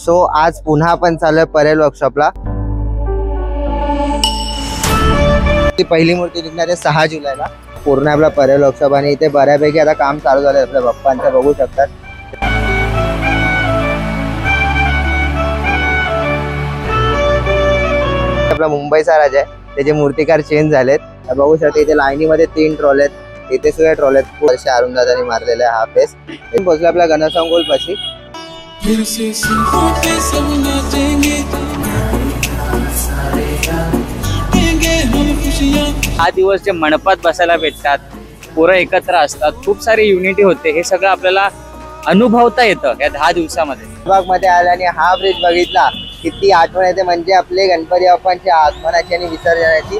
So आज पुन्हा आपण चाललोय परेल वर्कशॉपला। ती पहिली मूर्ती निघणार आहे 6 जुलैला। पूर्ण आपला परेल वर्कशॉप आणि इथे बऱ्यापैकी आता काम चालू झालंय आपल्या बाप्पांचं, बघू शकतात। आपला मुंबईचा राजा आहे, त्याचे मूर्तिकार चेंज झालेत, बघू शकता। इथे लाईनीमध्ये 3 ट्रॉले आहेत, इथे सुद्धा ट्रॉले आहेत। वर्ष अरुंदादांनी मारलेला हा फेस। पोहोचला आपल्या गणसंकुल पाशी। हा दिवस जे मंडपात बसायला भेटतात, पोरं एकत्र असतात, खूप सारी युनिटी होते, हे सगळं आपल्याला अनुभवता येतं या 10 दिवसामध्ये। मध्ये आल्याने हा ब्रिज बघितला किती आठवण येते, म्हणजे आपले गणपती बाप्पांच्या आगमनाची आणि विसर्जनाची।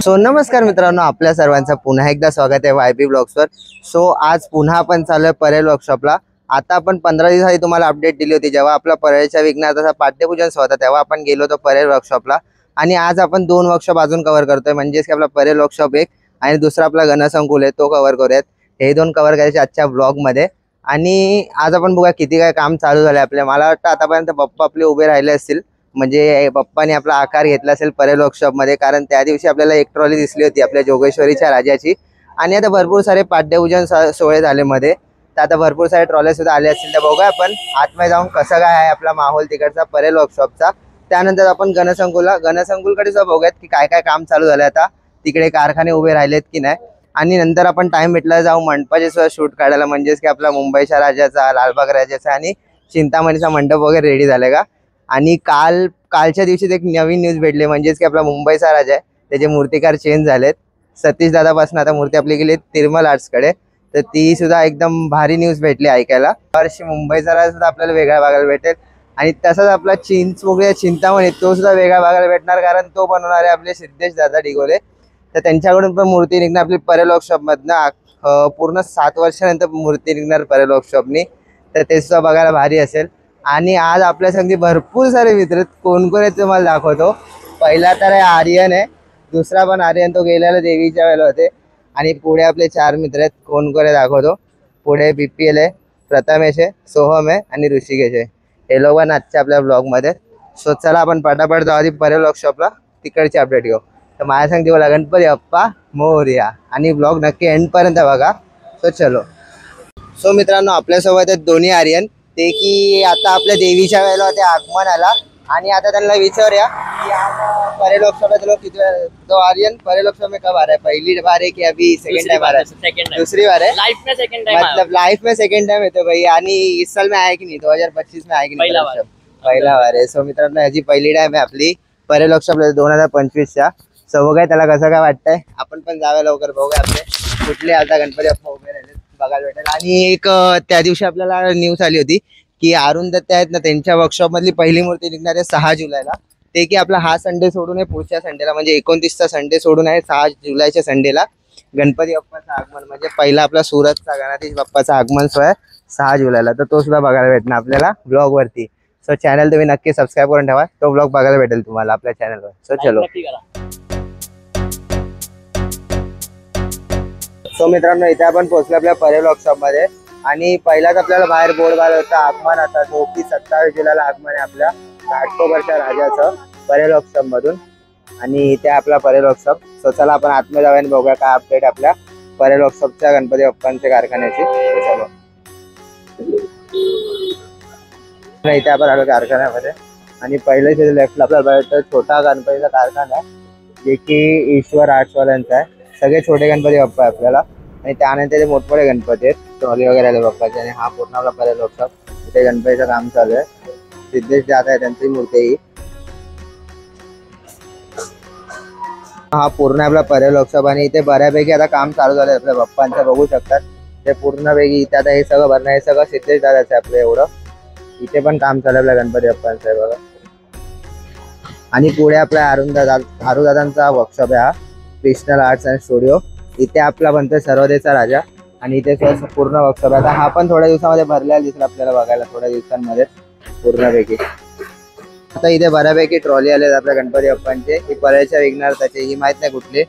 सो नमस्कार मित्रांनो, आपल्या सर्वांचं पुन्हा एकदा स्वागत आहे वायबी ब्लॉग्सवर। सो आज पुन्हा आपण चाललोय परेल वर्कशॉपला। आता आपण 15 दिवस आधी तुम्हाला अपडेट दिली होती, जेव्हा आपला परेलच्या विघ्नाचा पाठ्यपूजन होता तेव्हा आपण गेलो होतो परेल वर्कशॉपला। आणि आज आपण 2 वर्कशॉप अजून कव्हर करतोय, म्हणजेच की आपला परेल वर्कशॉप एक आणि दुसरा आपला गणसंकुल आहे, तो कव्हर करूयात। हे 2 कव्हर करायचे आजच्या ब्लॉग मध्ये। आणि आज आपण बघूया किती काय काम चालू झालंय आपल्या। मला वाटतं आतापर्यंत बाप्पा आपले उभे राहिले असतील, म्हणजे बाप्पाने आपला आकार घेतला असेल परेल वर्कशॉप मध्ये, कारण त्या दिवशी आपल्याला एक ट्रॉली दिसली होती आपल्या जोगेश्वरीच्या राजाची। आणि आता भरपूर सारे पाठ्यपूजन सोहळे झाले मध्ये, तर आता भरपूर सारे ट्रॉले सुद्धा आले असतील। तर बघूया आपण आतमध्ये जाऊन कसं काय आहे आपला माहोल तिकडचा परेल वर्कशॉपचा। त्यानंतर आपण गणसंकुलकडे सुद्धा बघूयात की काय काय काम चालू झालंय, आता तिकडे कारखाने उभे राहिलेत की नाही। आणि नंतर आपण टाइम भेटला जाऊ मंडपाचे सुद्धा शूट काढायला, म्हणजेच की आपला मुंबईच्या राजाचा, लालबाग राजाचा आणि चिंतामणीचा मंडप वगैरे रेडी झालाय का। आणि कालच्या दिवशी एक नवीन न्यूज भेटली, म्हणजेच की आपला मुंबईचा राजा आहे, त्याचे मूर्तिकार चेंज झालेत। सतीश दादापासून आता मूर्ती आपली गेली तिरुमल आर्ट्सकडे, तर ती सुद्धा एकदम भारी न्यूज भेटली ऐकायला। वर्षी मुंबईचा राजा सुद्धा आपल्याला वेगळा बघायला भेटेल। आणि तसाच आपला चिंतामणी तो सुद्धा वेगळा बघायला भेटणार, कारण तो बनवणार आहे आपले सिद्धेश दादा डिगोले। तर त्यांच्याकडून पण मूर्ती निघणार आपली परेल वर्कशॉप मधनं। पूर्ण 7 वर्षानंतर मूर्ती निघणार परेल वर्कशॉपनी, तर ते सुद्धा बघायला भारी असेल। आणि आज आपल्या संगी भरपूर सारे मित्र आहेत, कोण कोण आहेत तुम्हाला दाखवतो। पहिला तर आहे आर्यन आहे, दुसरा पण आर्यन, तो गेलेला देवीच्या वेळेला होते। आणि पुढे आपले 4 मित्र आहेत, कोण कोण आहे दाखवतो। पुढे BPL आहे, प्रथमेश आहे, सोहम आहे आणि ऋषिकेश आहे। हे लोक पण आजच्या आपल्या ब्लॉग मध्ये। सो चला आपण पटापट जाऊ आधी परेल वर्कशॉपला, तिकडची अपडेट घेऊ। तर माझ्या सांगते बोला गणपती बाप्पा मोरया, आणि ब्लॉग नक्की एंड पर्यंत बघा। सो चलो। सो मित्रांनो, आपल्यासोबत आहेत दोन्ही आर्यन, ते की आता आपल्या देवीच्या वेळेला होते आगमन आला। आणि आता त्यांना विचारूया की आप परेल वर्कशॉप लोग किती बार, तो आर्यन परेल वर्कशॉप में कब आ रहा है? पहली बार है कि अभी सेकंड टाइम आ रहा है? दूसरी बार है लाइफ में सेकंड टाइम, मतलब लाइफ में सेकंड टाइम येतो भाई। आणि इस साल में आया की नाही? 2025 में आया की नाही? पहिला बार आहे। सो मित्रांनो, याची पहिली टाइम आहे आपली परेल वर्कशॉप 2025च्या। सो बघा त्याला कसं काय वाटतंय, आपण पण जाऊया लवकर, बघूया आपले कुठले आता गणपती बाप्पा उभे राहिले बघायला भेटेल। आणि एक त्या दिवशी आपल्याला न्यूज आली होती की अरुण दत्ते आहेत ना, त्यांच्या वर्कशॉप मधली पहिली मूर्ती निघणार आहे 6 जुलैला। ते की आपला हा संडे सोडून आहे, पुढच्या संडेला म्हणजे 29चा संडे सोडून आहे 6 जुलैच्या संडेला गणपती बाप्पाचं आगमन, म्हणजे पहिला आपला सुरतचा गणपती बाप्पाचं आगमन सोहळा 6 जुलैला। तर तो सुद्धा बघायला भेटणार आपल्याला ब्लॉग वरती। सो चॅनल तुम्ही नक्की सबस्क्राईब करून ठेवा, तो ब्लॉग बघायला भेटेल तुम्हाला आपल्या चॅनलवर। सो चलो। सो मित्रांनो, इथे आपण पोहोचलो आपल्या परेल वर्कशॉप मध्ये। आणि पहिलाच आपल्याला बाहेर बोर्ड लावला होता आगमन आता, जो की 27 जुलैला आगमन आहे आपल्या घाटकोपरच्या राजाचं परेल वर्कशॉप मधून। आणि इथे आपला परेल वर्कशॉप। सो चला आपण आतमध्ये जाऊया आणि बघूया काय अपडेट आपल्या परेल वर्कशॉपच्या गणपती बाप्पांच्या कारखान्याची। चलो, इथे आपण आलो कारखान्यामध्ये। आणि पहिल्या लेफ्टला आपल्याला छोटा गणपतीचा कारखाना आहे, जे की ईश्वर आर्ट्सवाल्यांचा आहे। सगळे छोटे गणपती बाप्पा आहे आपल्याला, आणि त्यानंतर ते मोठमोठे गणपती आहेत, ट्रॉली वगैरे आले बाप्पाचे। आणि हा पूर्ण आपला परेल वर्कशॉप, इथे गणपतीचं काम चालू आहे। सिद्धेश दादा आहे, त्यांची मूर्ती ही। हा पूर्ण आपला परेल वर्कशॉप, आणि इथे बऱ्यापैकी आता काम चालू झालंय आपल्या बाप्पांचं, बघू शकतात। ते पूर्णपैकी इथे आता हे सगळं भरणं, हे सगळं सिद्धेश दादाचं आहे आपलं एवढं। इथे पण काम चालू आहे आपल्या गणपती बाप्पांचं आहे बघा। आणि पुढे आपल्या आरुदादांचा वर्कशॉप आहे हा, क्रिस्टल आर्ट्स अँड स्टुडिओ। इथे आपला बनतोय सर्वदेचा राजा, आणि इथे पूर्ण वर्कशॉप आहे। आता हा पण थोड्या दिवसामध्ये भरलेला दिसेल आपल्याला बघायला, थोड्या दिवसांमध्ये पूर्णपैकी। आता इथे बऱ्यापैकी ट्रॉली आले आपल्या गणपती बाप्पांचे। ही परेलच्या विघ्नार्थाची, ही माहित नाही कुठली,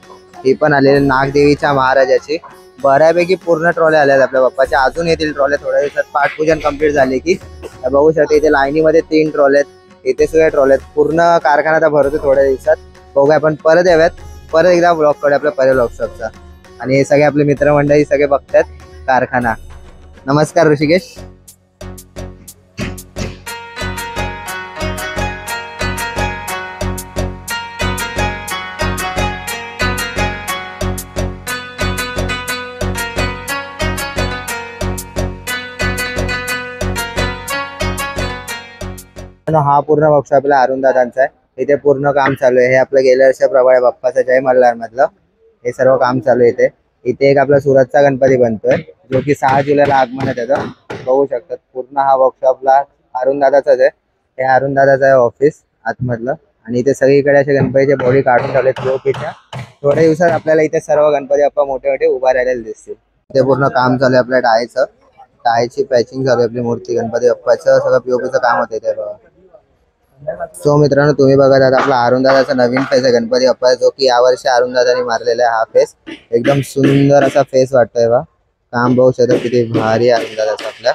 ही पण आलेली नागदेवीच्या महाराजाची। बऱ्यापैकी पूर्ण ट्रॉल्या आल्या आहेत आपल्या बाप्पाच्या. अजून येतील ट्रॉल्या थोड्या दिवसात. पाठपूजन कंप्लीट झाली की बघू शकता इथे लाईनीमध्ये 3 ट्रॉल्या आहेत. इथे सुद्धा ट्रॉल्या आहेत. पूर्ण कारखाना आता भरतो थोड्या दिवसात. बघूया आपण परत याव्यात परत एकदा ब्लॉग कडे आपल्या परे वर्कशॉपचा. आणि हे सगळे आपले मित्रमंडळी सगळे बघतात कारखाना. नमस्कार ऋषिकेश. हा पूर्ण वर्कशॉप आपला अरुण दादांचा आहे. इथे पूर्ण काम चालू आहे. हे आपलं गेल्या वर्षाप्रमाणे बाप्पाचं जय मल्हार मधलं हे सर्व काम चालू आहे. इथे एक आपला सुरतचा गणपती बनतोय जो की 6 जुलैला आगमन आहे त्याचं. बघू शकतात पूर्ण हा वर्कशॉपला अरुण दादाचाच आहे. हे अरुण दादाचं आहे ऑफिस आतमधलं. आणि इथे सगळीकडे असे गणपतीचे बॉडी काढून ठेवले पीओपीच्या. थोड्या दिवसात आपल्याला इथे सर्व गणपती बाप्पा मोठे मोठे उभा राहिलेले दिसतील. इथे पूर्ण काम चालू आहे आपल्या टायचं. टायची पॅचिंग चालू आहे आपली मूर्ती गणपती बाप्पाचं सगळं पीओपीचं काम होतं इथे बघा. सो मित्रांनो तुम्ही बघत आहात आपला अरुण दादाचा नवीन फेस आहे गणपती बाप्पा जो की यावर्षी अरुण दादानी मारलेला आहे. हा फेस एकदम सुंदर असा फेस वाटतोय बा. काम बघू शकता किती भारी अरुण दादाचा आपल्या.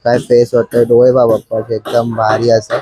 काय फेस वाटतोय. डोळे बा बाप्पाचे एकदम भारी असं.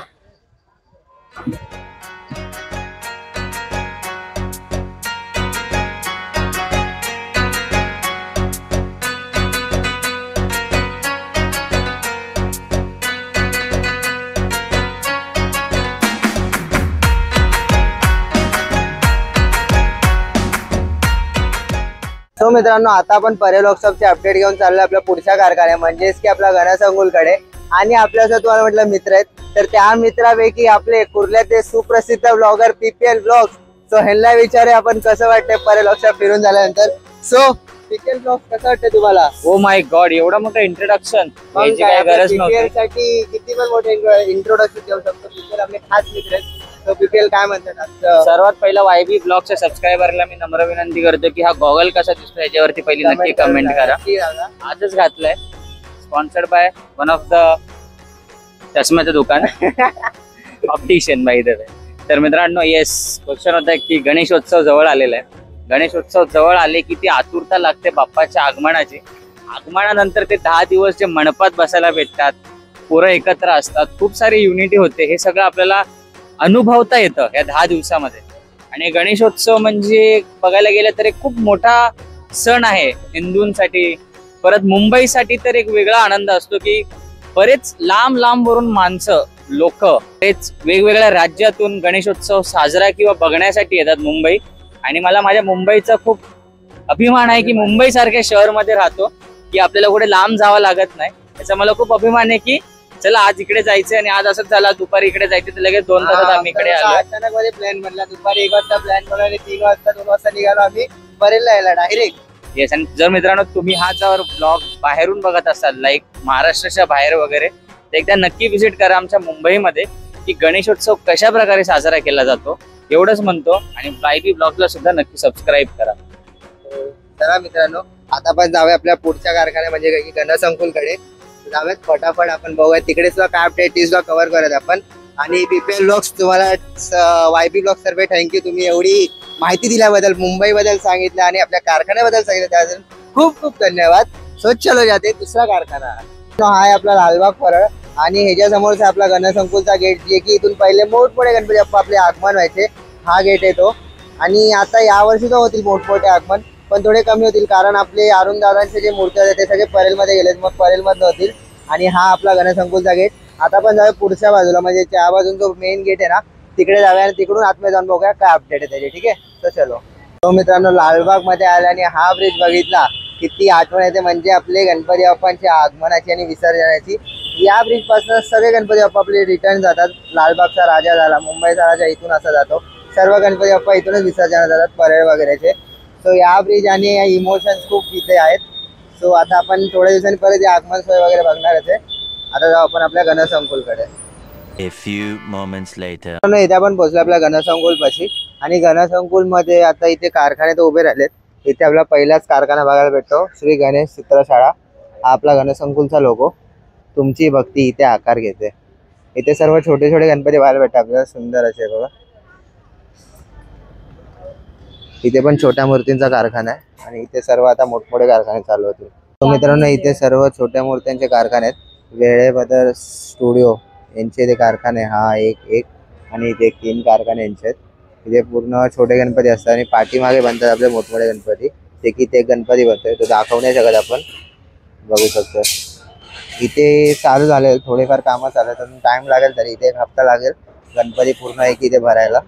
सो मित्रांनो आता आपण परे वर्कशॉपचे अपडेट घेऊन चाललोय आपल्या पुढच्या कारखान्या म्हणजेच की आपल्या गणसंकुलकडे. आणि आपल्यासोबत तुम्हाला म्हटलं मित्र आहेत तर त्या मित्रापैकी आपले कुर्ल्याचे सुप्रसिद्ध ब्लॉगर पीपीएल ब्लॉग्स. सो ह्यांना विचारे आपण कसं वाटतंय परे वर्कशॉप फिरून झाल्यानंतर. सो पीपीएल ब्लॉग कसं वाटतं तुम्हाला? ओ माय गॉड एवढं मोठं इंट्रोडक्शन याची काय गरज नव्हती. साठी किती पण मोठे इंट्रोडक्शन देऊ शकतो. पीपीएल आपले खास मित्र आहेत. तो पीपीएल काय म्हणतात? सर्वात पहिला वायबी ब्लॉगच्या सबस्क्रायबरला मी नम्र विनंती करतो की हा गॉगल कसा दिसतो याच्यावरती पहिली नक्की कमेंट करा. आजच घातलाय. Sponsored by one of the चष्म्याचं दुकान ऑप्टिशियन बाय द वे. तर मित्रांनो येस क्वेश्चन होता की गणेशोत्सव जवळ आलेला आहे. गणेशोत्सव जवळ आले की ती आतुरता लागते बाप्पाच्या आगमनाची. आगमनानंतर ते 10 दिवस जे मंडपात बसायला भेटतात, पोरं एकत्र असतात, खूप सारी युनिटी होते. हे सगळं आपल्याला अनुभवता येतं या 10 दिवसामध्ये. आणि गणेशोत्सव म्हणजे बघायला गेलं तर एक खूप मोठा सण आहे हिंदूंसाठी. परत मुंबईसाठी तर एक वेगळा आनंद असतो की बरेच लांब लांब वरून माणसं लोक तेच वेगवेगळ्या राज्यातून गणेशोत्सव साजरा किंवा बघण्यासाठी येतात मुंबई. आणि मला माझ्या मुंबईचा खूप अभिमान आहे की मुंबई सारख्या शहरमध्ये राहतो की आपल्याला कुठे लांब जावं लागत नाही. याचा मला खूप अभिमान आहे की चला आज इकडे जायचंय आणि आज असंच झाला दुपारी इकडे जायचं तर लगेच 2 तासात आम्ही इकडे आलो. अचानक मध्ये प्लॅन बनला. दुपारी 1 वाजता प्लॅन बनला आणि 3 वाजता 2 वाजता निघालो आम्ही परेला यायला डायरेक्ट. येस. आणि जर मित्रांनो तुम्ही हा जर ब्लॉग बाहेरून बघत असाल लाईक महाराष्ट्राच्या बाहेर वगैरे तर एकदा नक्की व्हिजिट करा आमच्या मुंबईमध्ये की गणेशोत्सव कशा प्रकारे साजरा केला जातो. एवढंच म्हणतो. आणि वायबी ब्लॉगला सुद्धा नक्की सबस्क्राईब करा. चला मित्रांनो आता आपण जाऊया आपल्या पुढच्या कारखान्या म्हणजे गणसंकुलकडे. जाऊयात फटाफट आपण बघूया तिकडे सुद्धा काय अपडेट सुद्धा कव्हर करत आपण. आणि पीपीएल ब्लॉग्स तुम्हाला वायबी ब्लॉग सर्वे थँक्यू. तुम्ही एवढी माहिती दिल्याबद्दल, मुंबई बद्दल सांगितलं आणि आपल्या कारखान्याबद्दल सांगितलं त्याबद्दल खूप खूप धन्यवाद. सोच चलो जाते दुसरा कारखाना. हा आहे आपला लालबाग फरळ. आणि ह्याच्या समोरचा आपला गणसंकुलचा गेट जे की इथून पहिले मोठमोठे गणपती बाप्पा आपले आगमन व्हायचे. हा गेट येतो. आणि आता यावर्षी तर होतील मोठमोठे आगमन पण थोडे कमी होतील कारण आपले अरुण दादांचे जे मूर्ती होते ते सगळे परेलमध्ये गेलेत. मग परेलमधनं होतील. आणि हा आपला गणसंकुलचा गेट. आता आपण जाऊया पुढच्या बाजूला म्हणजे त्या बाजून जो मेन गेट आहे ना तिकडे जाऊया आणि तिकडून आतमध्ये जाऊन बघूया काय अपडेट आहे त्याचे. ठीक आहे तर चलो. तो मित्रांनो लालबाग मध्ये आला आणि हा ब्रिज बघितला किती आठवण येते म्हणजे आपले गणपती बाप्पांच्या आगमनाची आणि विसर्जनाची. या ब्रिज पासून सगळे गणपती बाप्पा आपले रिटर्न जातात. लालबागचा राजा झाला, मुंबईचा राजा इथून असा जातो. सर्व गणपती बाप्पा इथूनच विसर्जन जातात परेड वगैरेचे. सो या ब्रिज आणि या इमोशन्स खूप इथे आहेत. सो आता आपण थोड्या दिवसांनी परत या आगमन सोय वगैरे बघणारच आहे. आता जाऊ आपण आपल्या गणसंकुलकडे. A few moments later. इथे आपण पोहोचलो आपल्या गणसंकुल पाशी. आणि गणसंकुल मध्ये आता इथे कारखाने तर उभे राहिलेत. इथे आपला पहिलाच कारखाना बघायला भेटतो श्री गणेश चित्रशाळा. हा आपला गणसंकुलचा लोगो. तुमची भक्ती इथे आकार घेते. इथे सर्व छोटे छोटे गणपती बघायला भेटतात आपल्याला सुंदर असे बघा. इथे पण छोट्या मूर्तींचा कारखाना आहे आणि इथे सर्व आता मोठमोठे कारखाने चालू होतील. तर मित्रांनो इथे सर्व छोट्या मूर्त्यांचे कारखाने आहेत. वेळेबद्दल स्टुडिओ यांचे इथे कारखाने, हा एक आणि इथे 3 कारखाने यांचे आहेत. इथे पूर्ण छोटे गणपती असतात आणि पाठीमागे बनतात आपले मोठमोठे गणपती. ते की ते गणपती बनतोय तो दाखवू नाही शकत आपण, बघू शकतो. इथे चालू झाले थोडेफार कामं चालू आहेत, टाइम लागेल तरी इथे 1 हप्ता लागेल गणपती पूर्ण एक इथे भरायला.